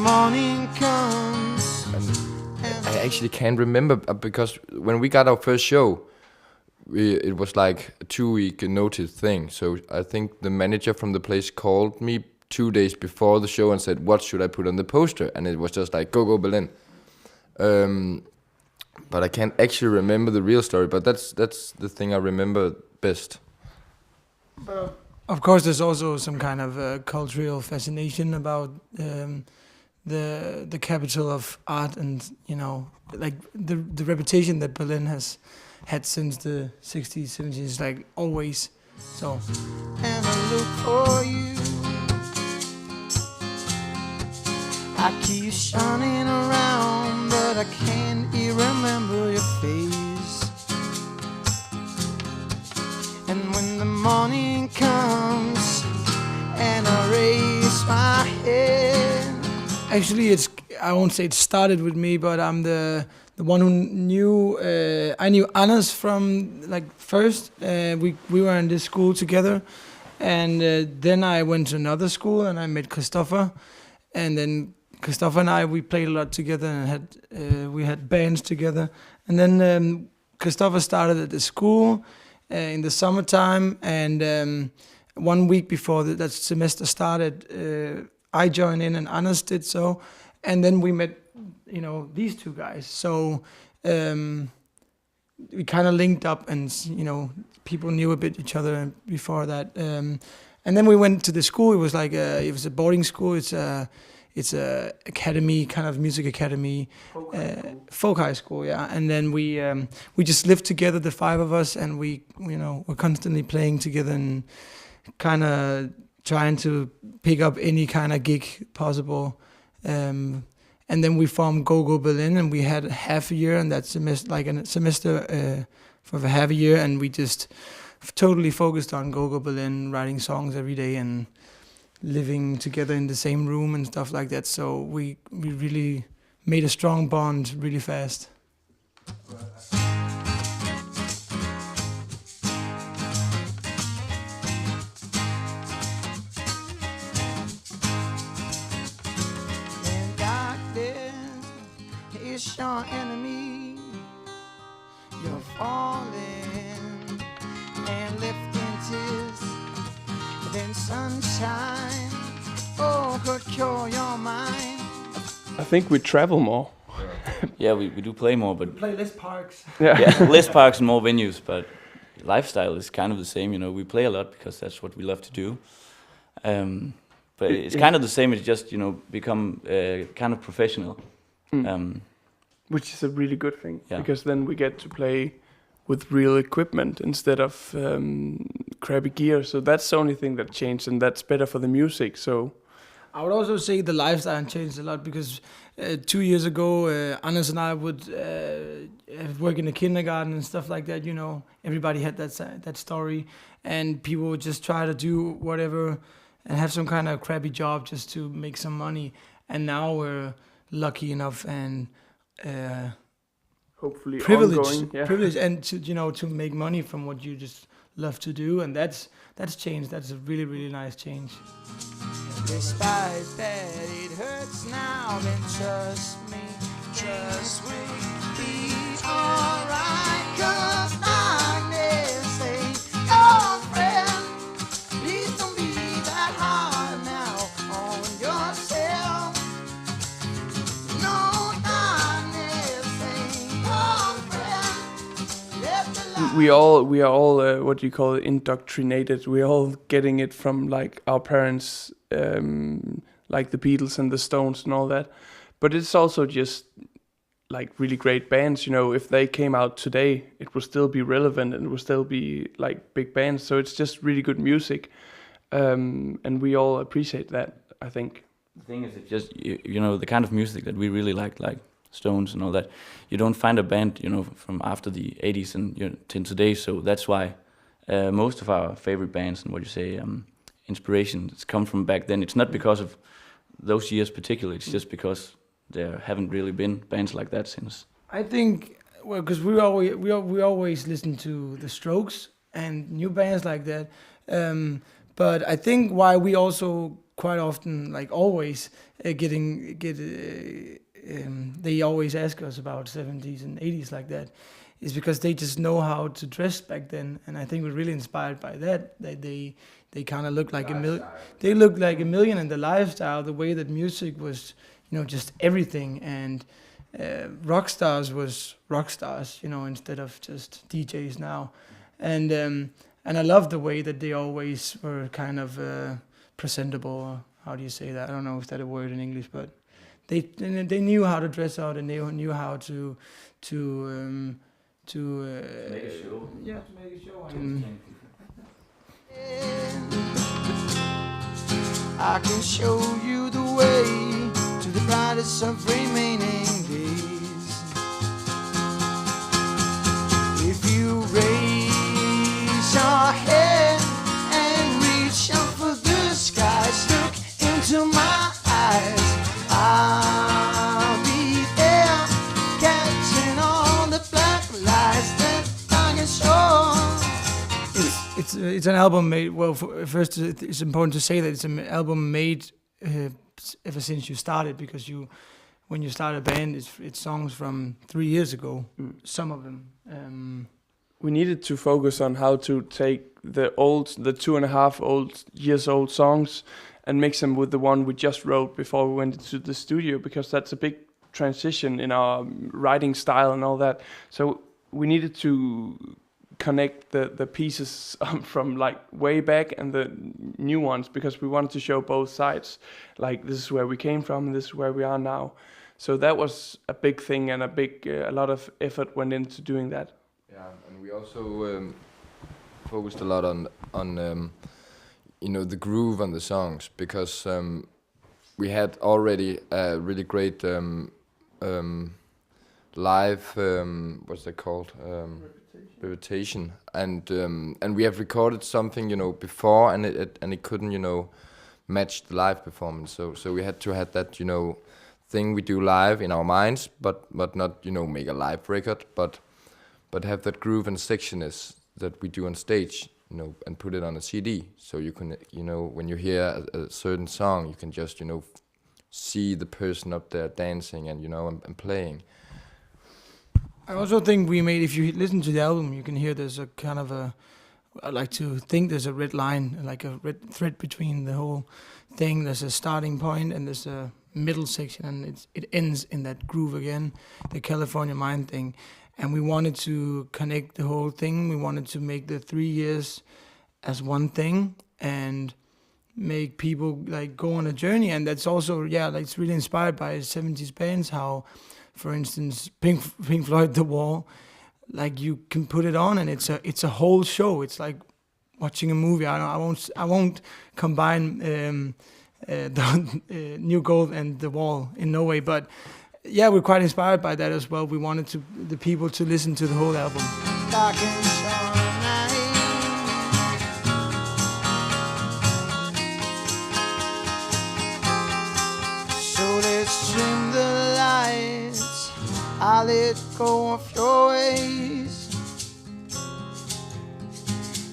morning comes. And I actually can't remember because when we got our first show, it was like a 2-week notice thing. So I think the manager from the place called me 2 days before the show and said, "What should I put on the poster?" And it was just like, "Go Berlin." But I can't actually remember the real story. But that's the thing I remember best. Of course, there's also some kind of cultural fascination about the capital of art, and like the reputation that Berlin has had since the 60s, 70s, like always. So. And I look for you. I keep shining around, but I can't remember your face. And when the morning comes and I raise my head. Actually, I won't say it started with me, but I'm the one who knew. I knew Anders from like first. We were in this school together, and then I went to another school and I met Christopher, and then Christopher and we played a lot together and we had bands together. And then Christopher started at the school in the summertime, and 1 week before that semester started, I joined in and Anders did so, and then we met, these two guys. So we kind of linked up, and people knew a bit each other before that. And then we went to the school. It was like it was a boarding school. It's a academy, kind of music academy, folk high school, yeah. And then we just lived together, the five of us, and we we're constantly playing together and kind of trying to pick up any kind of gig possible. And then we formed Go Berlin, and we had half a year in that semester, like a semester for half a year, and we just totally focused on Go Berlin, writing songs every day and living together in the same room and stuff like that. So we really made a strong bond really fast. And darkness is your enemy. You're falling and lifting tears. Then sunshine, could cure your mind. I think we travel more. Yeah, we do play more, but We play less parks. yeah, less parks and more venues. But lifestyle is kind of the same. We play a lot because that's what we love to do. But it's kind of the same. It's just become kind of professional. Which is a really good thing, Yeah. because then we get to play with real equipment instead of crappy gear. So that's the only thing that changed, and that's better for the music. So I would also say the lifestyle changed a lot, because 2 years ago, Anders and I would work in the kindergarten and stuff like that. Everybody had that story, and people would just try to do whatever and have some kind of crappy job just to make some money. And now we're lucky enough and hopefully privileged, ongoing, and to make money from what you just love to do, and that's changed. That's a really, really nice change. Despite that it hurts now, then trust me, we'll be alright. 'Cause darkness ain't your friend. Please don't be that hard now on yourself. No, darkness ain't your friend. Let the light. we are all what do you call it, indoctrinated. We're all getting it from like our parents, like the Beatles and the Stones and all that. But it's also just like really great bands. If they came out today, it would still be relevant and it would still be like big bands. So it's just really good music, and we all appreciate that, I think. The thing is, it's just the kind of music that we really like Stones and all that. You don't find a band from after the 80s and till today. So that's why most of our favorite bands and what you say inspirations come from back then. It's not because of those years particularly. It's just because there haven't really been bands like that since. I think, well, because we always listen to the Strokes and new bands like that. But I think why we also quite often, like always, they always ask us about 70s and 80s like that, is because they just know how to dress back then, and I think we're really inspired by that. That they kind of look like a million. They look like a million, and the lifestyle, the way that music was, just everything, and rock stars was rock stars, instead of just DJs now, and I love the way that they always were kind of presentable. How do you say that? I don't know if that's a word in English, but they knew how to dress out, and they knew how to Make a show. Yeah, to make a show. I can show you the way to the brightest of remaining days. If you raise your head and reach up for the skies, look into my eyes, I'll be there, catching all the black lies that I can show. It's an album made. Well, first it's important to say that it's an album made ever since you started, because when you start a band, it's songs from 3 years ago. Some of them. We needed to focus on how to take the 2.5 years old songs and mix them with the one we just wrote before we went into the studio, because that's a big transition in our writing style and all that. So we needed to connect the pieces from like way back and the new ones, because we wanted to show both sides. Like, this is where we came from, and this is where we are now. So that was a big thing, and a lot of effort went into doing that. Yeah, and we also focused a lot on the groove on the songs, because we had already a really great live what's that called, reputation, and we have recorded something before, and it couldn't match the live performance, so we had to have that thing we do live in our minds, but not make a live record, but have that groove and sexiness that we do on stage, and put it on a CD, so you can when you hear a certain song, you can just see the person up there dancing and and playing. I also think we made, if you listen to the album, you can hear there's a kind of I like to think there's a red line, like a red thread between the whole thing. There's a starting point and there's a middle section, and it ends in that groove again, the California Mind thing. And we wanted to connect the whole thing. We wanted to make the 3 years as one thing and make people like go on a journey. And that's also, it's really inspired by 70s bands, how, for instance, Pink Floyd, The Wall, like you can put it on and it's a whole show. It's like watching a movie. I won't combine the New Gold and The Wall in no way, but yeah, we're quite inspired by that as well. We wanted the people to listen to the whole album. So let's trim the lights, I'll let go of your ways,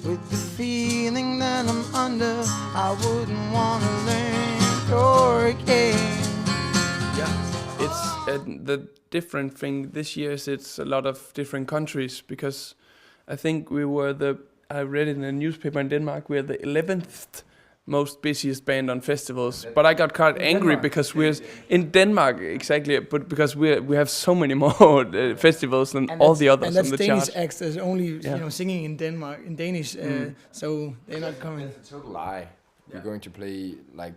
with the feeling that I'm under, I wouldn't want to learn your game. It's the different thing this year is it's a lot of different countries, because I think I read in the newspaper in Denmark, we're the 11th most busiest band on festivals. But I got quite angry because we're in Denmark, exactly, but because we have so many more festivals than all the others on the chart. And that's Danish acts. There's only singing in Denmark in Danish, so they're not coming. That's a total lie. We're going to play like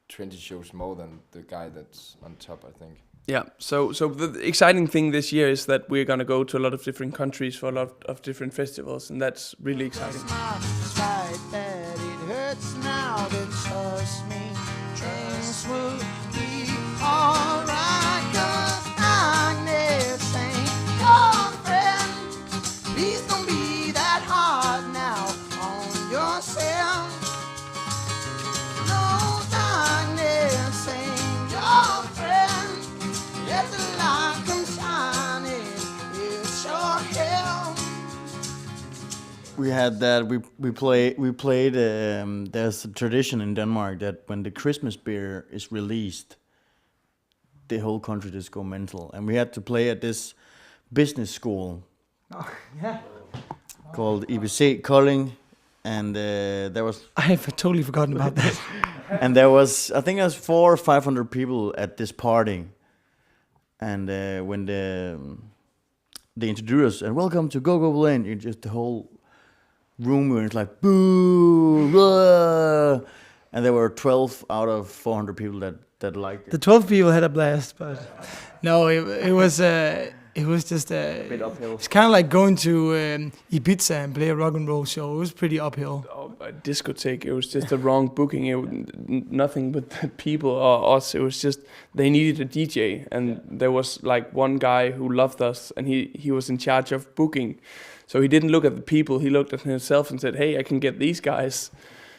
20 shows more than the guy that's on top, I think. Yeah, so the exciting thing this year is that we're gonna go to a lot of different countries for a lot of different festivals, and that's really exciting. Despite that it hurts now, then trust me, things will be alright, 'cause Agnes ain't your friend. Please don't be that hard now on yourself. No, Agnes ain't your friend. Let the light come shining, it's your help. We had that. We played. There's a tradition in Denmark that when the Christmas beer is released, the whole country just go mental, and we had to play at this business school called EBC Kolding, and there was I have totally forgotten about that. and there was, I think there was 400 or 500 people at this party, and when they introduced us and welcome to Go Go Berlin, you just the whole room was like boo, blah, and there were 12 out of 400 people that liked it. The 12 people had a blast, but no, it was just A bit uphill. It's kind of like going to Ibiza and play a rock and roll show. It was pretty uphill. A discotheque. It was just the wrong booking. Nothing but the people or us. It was just they needed a DJ, and there was like one guy who loved us, and he was in charge of booking. So he didn't look at the people. He looked at himself and said, "Hey, I can get these guys.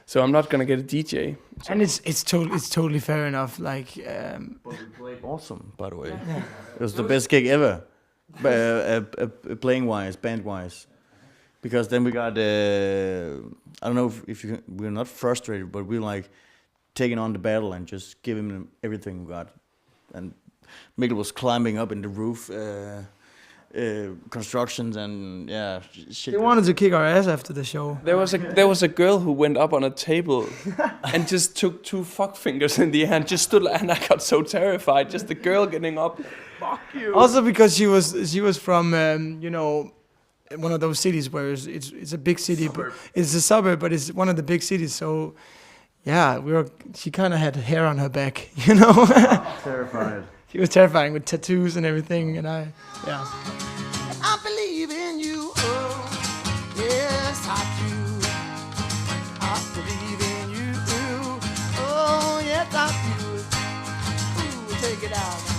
So I'm not gonna get a DJ." So And it's totally fair enough. Like But we played awesome, by the way. It was the best gig ever, playing wise, band wise. Because then we got, I don't know if we're not frustrated, but we're like taking on the battle and just giving them everything we got. And Mikkel was climbing up in the roof constructions and shit. they wanted to kick our ass after the show. there was a girl who went up on a table and just took 2 fuck fingers in the air and just stood, and I got so terrified. Just the girl getting up. Fuck you. Also because she was from one of those cities where it's a big city, but it's a suburb, but it's one of the big cities. So yeah, she kind of had hair on her back, you know. Terrified. She was terrifying with tattoos and everything, and I believe in you. Oh, yes, I do. I believe in you. Oh, yes, I do. Ooh, take it out.